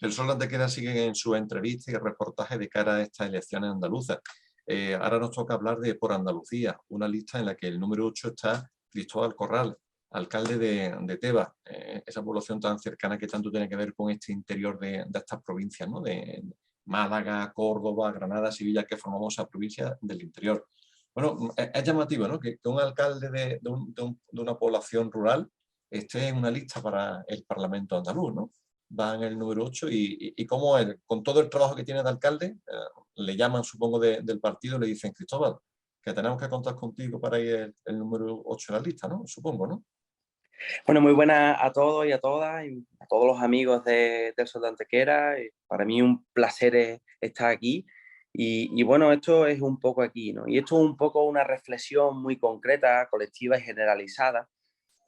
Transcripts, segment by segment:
El Sol de Antequera sigue en su entrevista y reportaje de cara a estas elecciones andaluzas. Ahora nos toca hablar de Por Andalucía, una lista en la que el número 8 está Cristóbal Corral, alcalde de Tebas, esa población tan cercana que tanto tiene que ver con este interior de estas provincias, ¿no? De Málaga, Córdoba, Granada, Sevilla, que formamos esa provincia del interior. Bueno, es llamativo, ¿no? Que un alcalde de una población rural esté en una lista para el Parlamento andaluz, ¿no? Va en el número 8 y cómo él, con todo el trabajo que tiene de alcalde, le llaman, supongo, del partido y le dicen: Cristóbal, que tenemos que contar contigo para ir el número 8 en la lista, ¿no? Supongo, ¿no? Bueno, muy buenas a todos y a todas, y a todos los amigos del Sol de Antequera. Para mí un placer estar aquí. Y bueno, esto es un poco aquí, ¿no? Y esto es un poco una reflexión muy concreta, colectiva y generalizada,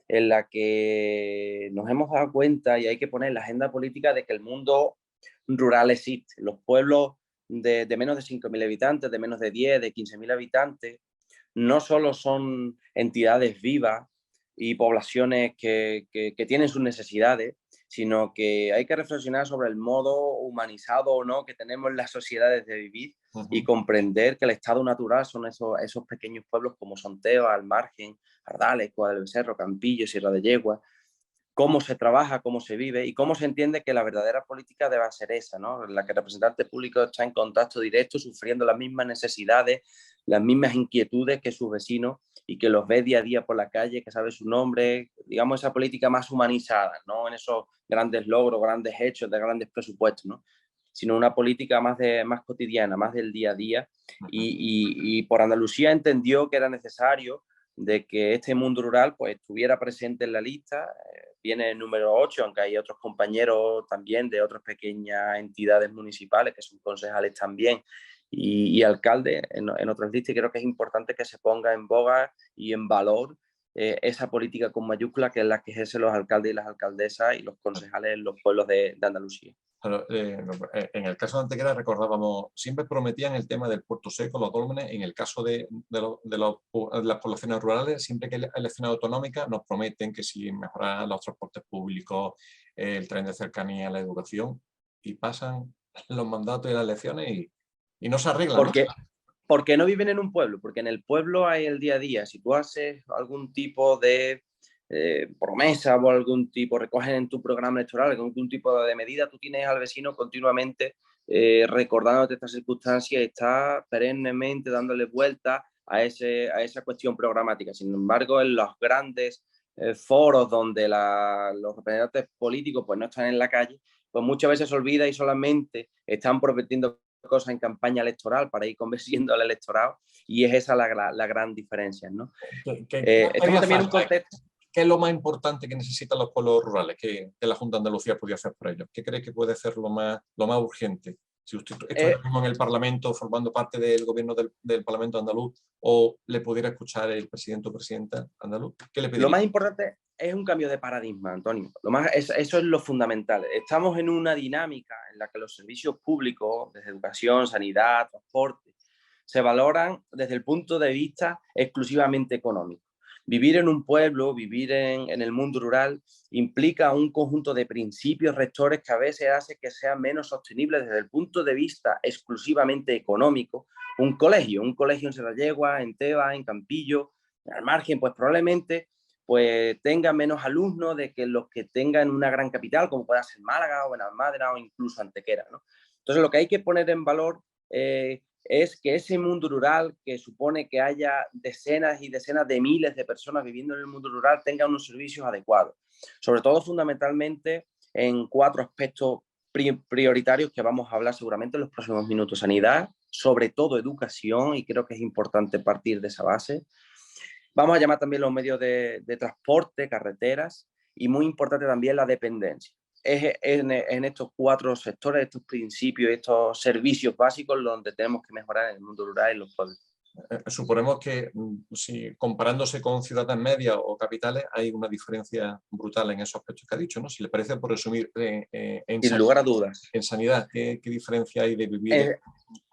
en la que nos hemos dado cuenta y hay que poner en la agenda política de que el mundo rural existe. Los pueblos de menos de 5.000 habitantes, de menos de 10, de 15.000 habitantes, no solo son entidades vivas y poblaciones que tienen sus necesidades, sino que hay que reflexionar sobre el modo humanizado o no que tenemos las sociedades de vivir y comprender que el estado natural son esos pequeños pueblos como son Tebas, Al Margen, Ardales, Cuadra del Becerro, Campillo, Sierra de Yegua, cómo se trabaja, cómo se vive y cómo se entiende que la verdadera política debe ser esa, ¿no? En la que el representante público está en contacto directo, sufriendo las mismas necesidades, las mismas inquietudes que sus vecinos y que los ve día a día por la calle, que sabe su nombre, digamos esa política más humanizada, no en esos grandes logros, grandes hechos, de grandes presupuestos, ¿no? Sino una política más cotidiana, más del día a día. Y por Andalucía entendió que era necesario de que este mundo rural pues estuviera presente en la lista. Viene el número 8, aunque hay otros compañeros también de otras pequeñas entidades municipales que son concejales también y alcaldes en otras listas, y creo que es importante que se ponga en boga y en valor esa política con mayúscula que es la que ejercen los alcaldes y las alcaldesas y los concejales en los pueblos de Andalucía. Pero, en el caso de Antequera recordábamos, siempre prometían el tema del puerto seco, los dólmenes. En el caso de las poblaciones rurales, siempre que hay elecciones autonómicas nos prometen que si mejoran los transportes públicos, el tren de cercanía, la educación, y pasan los mandatos y las elecciones y no se arreglan, ¿no? Porque no viven en un pueblo, porque en el pueblo hay el día a día. Si tú haces algún tipo de promesa o algún tipo, recogen en tu programa electoral algún tipo de medida, tú tienes al vecino continuamente recordándote estas circunstancias y está perennemente dándole vuelta a esa cuestión programática. Sin embargo, en los grandes foros donde los representantes políticos pues no están en la calle, pues muchas veces se olvida y solamente están prometiendo cosas en campaña electoral para ir convenciendo al electorado, y es esa la gran diferencia, ¿no? Estamos también en un contexto. ¿Qué es lo más importante que necesitan los pueblos rurales que la Junta de Andalucía podría hacer por ellos? ¿Qué crees que puede ser lo más urgente? Si usted estuviera mismo en el Parlamento, formando parte del gobierno del Parlamento andaluz, o le pudiera escuchar el presidente o presidenta andaluz, ¿qué le pediría? Lo más importante es un cambio de paradigma, Antonio. Eso es lo fundamental. Estamos en una dinámica en la que los servicios públicos, desde educación, sanidad, transporte, se valoran desde el punto de vista exclusivamente económico. Vivir en un pueblo, vivir en el mundo rural, implica un conjunto de principios rectores que a veces hace que sea menos sostenible desde el punto de vista exclusivamente económico. Un colegio en Sierra Yegua, en Tebas, en Campillo, al Margen, pues probablemente pues tenga menos alumnos de que los que tengan una gran capital, como pueda ser Málaga o Benalmádena o incluso Antequera, ¿no? Entonces, lo que hay que poner en valor es que ese mundo rural, que supone que haya decenas y decenas de miles de personas viviendo en el mundo rural, tenga unos servicios adecuados. Sobre todo, fundamentalmente, en 4 aspectos prioritarios que vamos a hablar seguramente en los próximos minutos. Sanidad, sobre todo educación, y creo que es importante partir de esa base. Vamos a llamar también los medios de transporte, carreteras, y muy importante también la dependencia. Es en estos 4 sectores, estos principios, estos servicios básicos donde tenemos que mejorar en el mundo rural y en los pueblos. Suponemos que si comparándose con ciudades medias o capitales hay una diferencia brutal en esos aspectos que ha dicho, ¿no? Si le parece, por resumir, Sin lugar a dudas. en sanidad, ¿qué diferencia hay de vivir en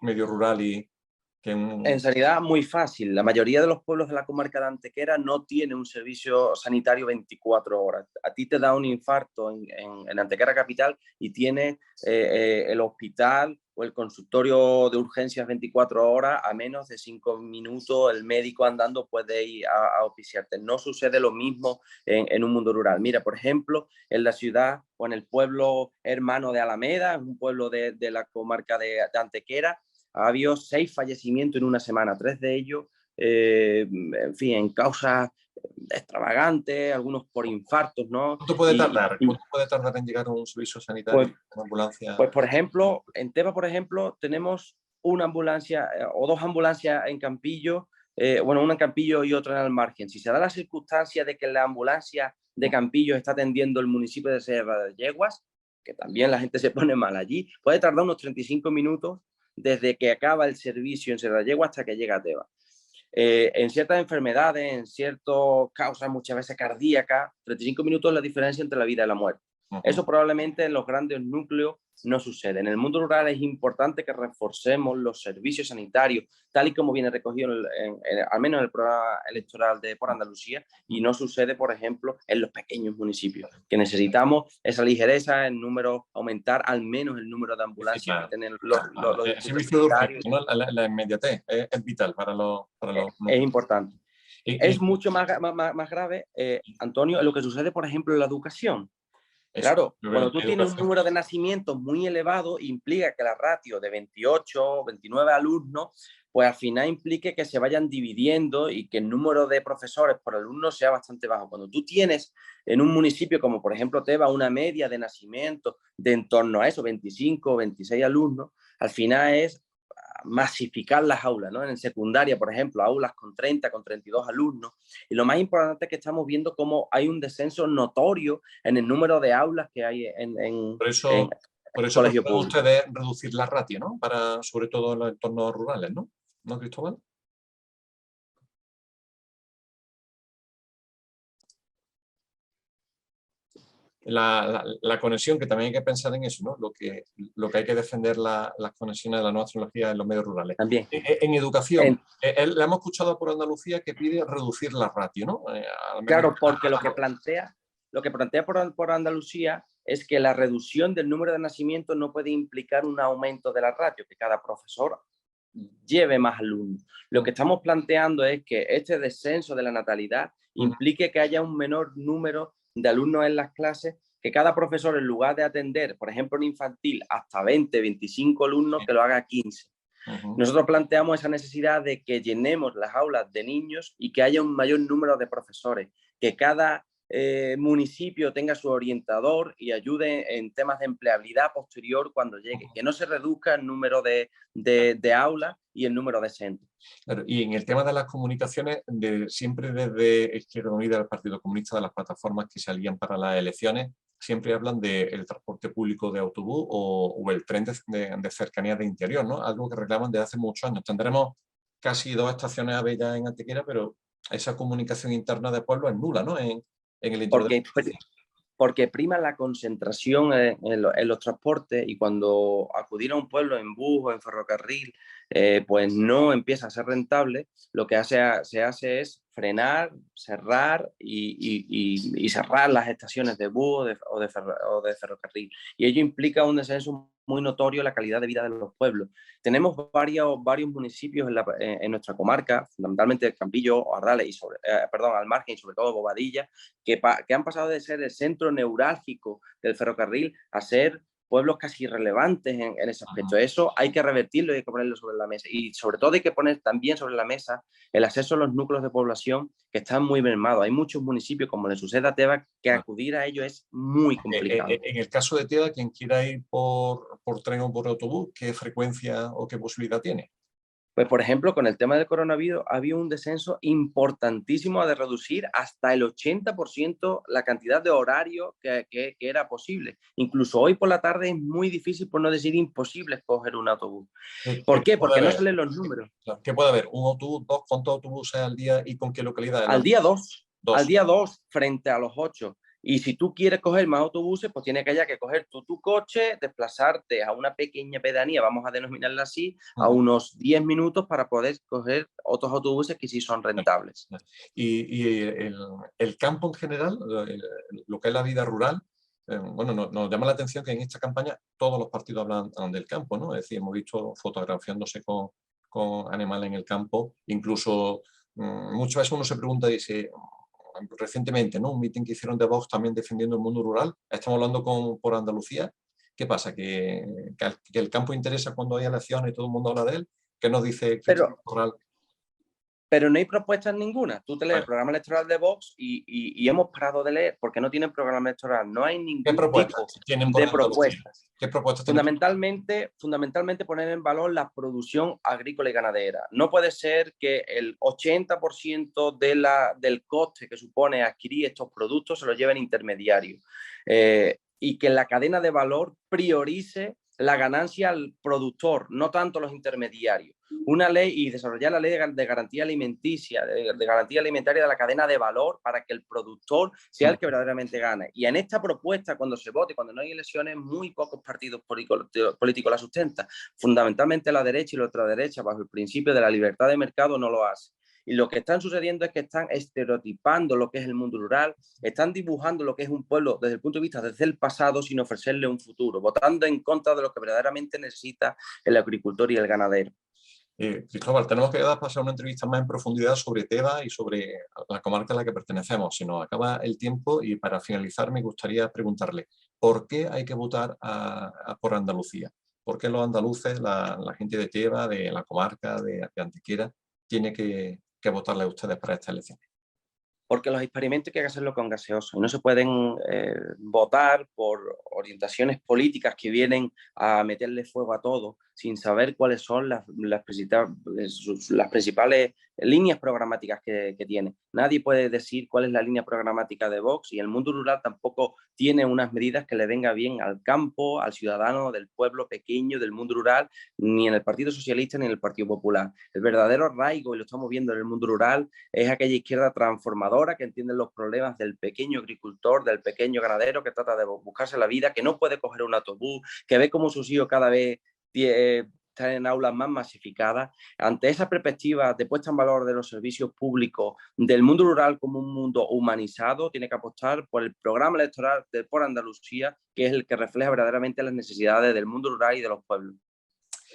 medio rural y En sanidad, muy fácil. La mayoría de los pueblos de la comarca de Antequera no tiene un servicio sanitario 24 horas. A ti te da un infarto en Antequera capital y tienes el hospital o el consultorio de urgencias 24 horas, a menos de 5 minutos el médico andando puede ir a auspiciarte. No sucede lo mismo en un mundo rural. Mira, por ejemplo, en la ciudad o en el pueblo hermano de Alameda, un pueblo de la comarca de Antequera, ha habido 6 fallecimientos en una semana, 3 de ellos, en fin, en causas extravagantes, algunos por infartos, ¿no? ¿Cuánto puede tardar? ¿Cuánto puede tardar en llegar a un servicio sanitario, una ambulancia? Pues, por ejemplo, en Teba, por ejemplo, tenemos una ambulancia o 2 ambulancias en Campillo, bueno, una en Campillo y otra en el margen. Si se da la circunstancia de que la ambulancia de Campillo está atendiendo el municipio de Sierra de Yeguas, que también la gente se pone mal allí, puede tardar unos 35 minutos desde que acaba el servicio en Sierra de Yeguas hasta que llega a Teba. En ciertas enfermedades, en ciertas causas muchas veces cardíacas, 35 minutos es la diferencia entre la vida y la muerte. Eso probablemente en los grandes núcleos no sucede. En el mundo rural es importante que reforcemos los servicios sanitarios, tal y como viene recogido al menos en el programa electoral de Por Andalucía, y no sucede, por ejemplo, en los pequeños municipios, que necesitamos esa ligereza, el número, aumentar al menos el número de ambulancias que tienen los el servicio de urgencia, ¿no? La inmediatez es vital para los es importante. Es mucho más grave, Antonio, lo que sucede, por ejemplo, en la educación. Claro, cuando tú tienes un número de nacimientos muy elevado, implica que la ratio de 28 o 29 alumnos, pues al final implique que se vayan dividiendo y que el número de profesores por alumno sea bastante bajo. Cuando tú tienes en un municipio como por ejemplo Teba una media de nacimientos de en torno a eso, 25 o 26 alumnos, al final es masificar las aulas, ¿no? En secundaria, por ejemplo, aulas con 30, con 32 alumnos. Y lo más importante es que estamos viendo cómo hay un descenso notorio en el número de aulas que hay en por eso colegio público. Ustedes reducir la ratio, ¿no? Para, sobre todo en los entornos rurales, ¿no? ¿No, Cristóbal? La conexión, que también hay que pensar en eso, ¿no? Lo que hay que defender las conexiones de las nuevas tecnologías en los medios rurales. También. En educación, le hemos escuchado por Andalucía que pide reducir la ratio, ¿no? Claro, porque lo que plantea por Andalucía es que la reducción del número de nacimientos no puede implicar un aumento de la ratio, que cada profesor lleve más alumnos. Lo que estamos planteando es que este descenso de la natalidad implique que haya un menor número de alumnos en las clases, que cada profesor, en lugar de atender, por ejemplo, en infantil, hasta 20, 25 alumnos, que lo haga 15. Nosotros planteamos esa necesidad de que llenemos las aulas de niños y que haya un mayor número de profesores, que cada municipio tenga su orientador y ayude en temas de empleabilidad posterior cuando llegue, que no se reduzca el número de aulas y el número de centros. Claro, y en el tema de las comunicaciones, siempre desde Izquierda Unida, el Partido Comunista, de las plataformas que salían para las elecciones, siempre hablan del transporte público de autobús o el tren de cercanía de interior, ¿no? Algo que reclaman desde hace muchos años. Tendremos casi 2 estaciones AVE ya en Antequera, pero esa comunicación interna de pueblo es nula, ¿no? En el interior. Porque prima la concentración en los transportes, y cuando acudir a un pueblo en bus o en ferrocarril pues no empieza a ser rentable, lo que se hace es frenar, cerrar y cerrar las estaciones de bus o de ferrocarril. Y ello implica un descenso muy notorio en la calidad de vida de los pueblos. Tenemos varios municipios en nuestra comarca, fundamentalmente Campillo, Ardales y al margen y sobre todo Bobadilla, que han pasado de ser el centro neurálgico del ferrocarril a ser pueblos casi irrelevantes en ese aspecto. Eso hay que revertirlo y hay que ponerlo sobre la mesa. Y sobre todo hay que poner también sobre la mesa el acceso a los núcleos de población que están muy mermados. Hay muchos municipios, como le sucede a Teba, que acudir a ellos es muy complicado. En el caso de Teba, quien quiera ir por tren o por autobús, ¿qué frecuencia o qué posibilidad tiene? Pues, por ejemplo, con el tema del coronavirus había un descenso importantísimo de reducir hasta el 80% la cantidad de horario que era posible. Incluso hoy por la tarde es muy difícil, por no decir imposible, escoger un autobús. ¿Por qué? Porque no salen los números. ¿Qué puede haber? ¿Un autobús, 2? ¿Cuántos autobuses al día y con qué localidad? Al día 2. Al día 2 frente a los 8. Y si tú quieres coger más autobuses, pues tienes que haya que coger tu coche, desplazarte a una pequeña pedanía, vamos a denominarla así, a unos 10 minutos para poder coger otros autobuses que sí son rentables. Y el campo en general, lo que es la vida rural, bueno, nos llama la atención que en esta campaña todos los partidos hablan del campo, ¿no? Es decir, hemos visto fotografiándose con animales en el campo, incluso muchas veces uno se pregunta, dice, recientemente, ¿no? Un mitin que hicieron de Vox también defendiendo el mundo rural, estamos hablando por Andalucía, ¿qué pasa? ¿Que el campo interesa cuando hay elecciones y todo el mundo habla de él? ¿Qué nos dice Cristóbal Corral? Pero no hay propuestas ninguna. Tú te lees Vale. el programa electoral de Vox y hemos parado de leer porque no tienen programa electoral. No hay ningún ¿Qué propuestas tipo tienen por de Andalucía? propuestas. ¿Qué propuestas tienen? Fundamentalmente poner en valor la producción agrícola y ganadera. No puede ser que el 80% del coste que supone adquirir estos productos se lo lleven intermediarios y que la cadena de valor priorice la ganancia al productor, no tanto los intermediarios. Una ley y desarrollar la ley de garantía alimenticia, de garantía alimentaria de la cadena de valor para que el productor sea el que verdaderamente gane. Y en esta propuesta, cuando se vote, cuando no hay elecciones, muy pocos partidos políticos la sustentan. Fundamentalmente la derecha y la ultraderecha, bajo el principio de la libertad de mercado, no lo hace. Y lo que están sucediendo es que están estereotipando lo que es el mundo rural, están dibujando lo que es un pueblo desde el punto de vista desde el pasado sin ofrecerle un futuro, votando en contra de lo que verdaderamente necesita el agricultor y el ganadero. Cristóbal, tenemos que pasar una entrevista más en profundidad sobre Teba y sobre la comarca a la que pertenecemos. Si nos acaba el tiempo y para finalizar me gustaría preguntarle, ¿por qué hay que votar por Andalucía? ¿Por qué los andaluces, la gente de Teba, de la comarca, de Antequera, tiene que votarle a ustedes para esta elección? Porque los experimentos hay que hacerlo con gaseoso y no se pueden votar por orientaciones políticas que vienen a meterle fuego a todo sin saber cuáles son las principales líneas programáticas que tiene. Nadie puede decir cuál es la línea programática de Vox y el mundo rural tampoco tiene unas medidas que le venga bien al campo, al ciudadano del pueblo pequeño, del mundo rural, ni en el Partido Socialista ni en el Partido Popular. El verdadero arraigo, y lo estamos viendo en el mundo rural, es aquella izquierda transformadora que entiende los problemas del pequeño agricultor, del pequeño ganadero que trata de buscarse la vida, que no puede coger un autobús, que ve como sus hijos cada vez están en aulas más masificadas. Ante esa perspectiva de puesta en valor de los servicios públicos, del mundo rural como un mundo humanizado, tiene que apostar por el programa electoral de Por Andalucía, que es el que refleja verdaderamente las necesidades del mundo rural y de los pueblos.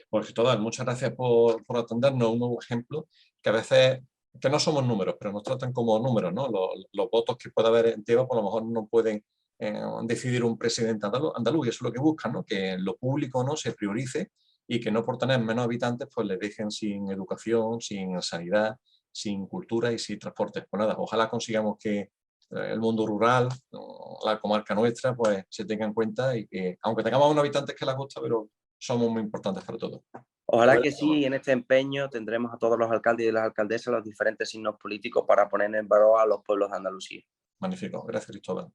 Pues Cristóbal, muchas gracias por atendernos. Un nuevo ejemplo que a veces, que no somos números, pero nos tratan como números, ¿no? Los votos que pueda haber en Teba, por lo mejor no pueden decidir un presidente andaluz, y eso es lo que buscan, ¿no? Que lo público no se priorice y que no por tener menos habitantes pues les dejen sin educación, sin sanidad, sin cultura y sin transportes. Pues nada, ojalá consigamos que el mundo rural, la comarca nuestra, pues se tenga en cuenta y que, aunque tengamos unos habitantes que les gusta, pero somos muy importantes para todos. Ojalá que sí, en este empeño tendremos a todos los alcaldes y las alcaldesas los diferentes signos políticos para poner en valor a los pueblos de Andalucía. Magnífico, gracias Cristóbal.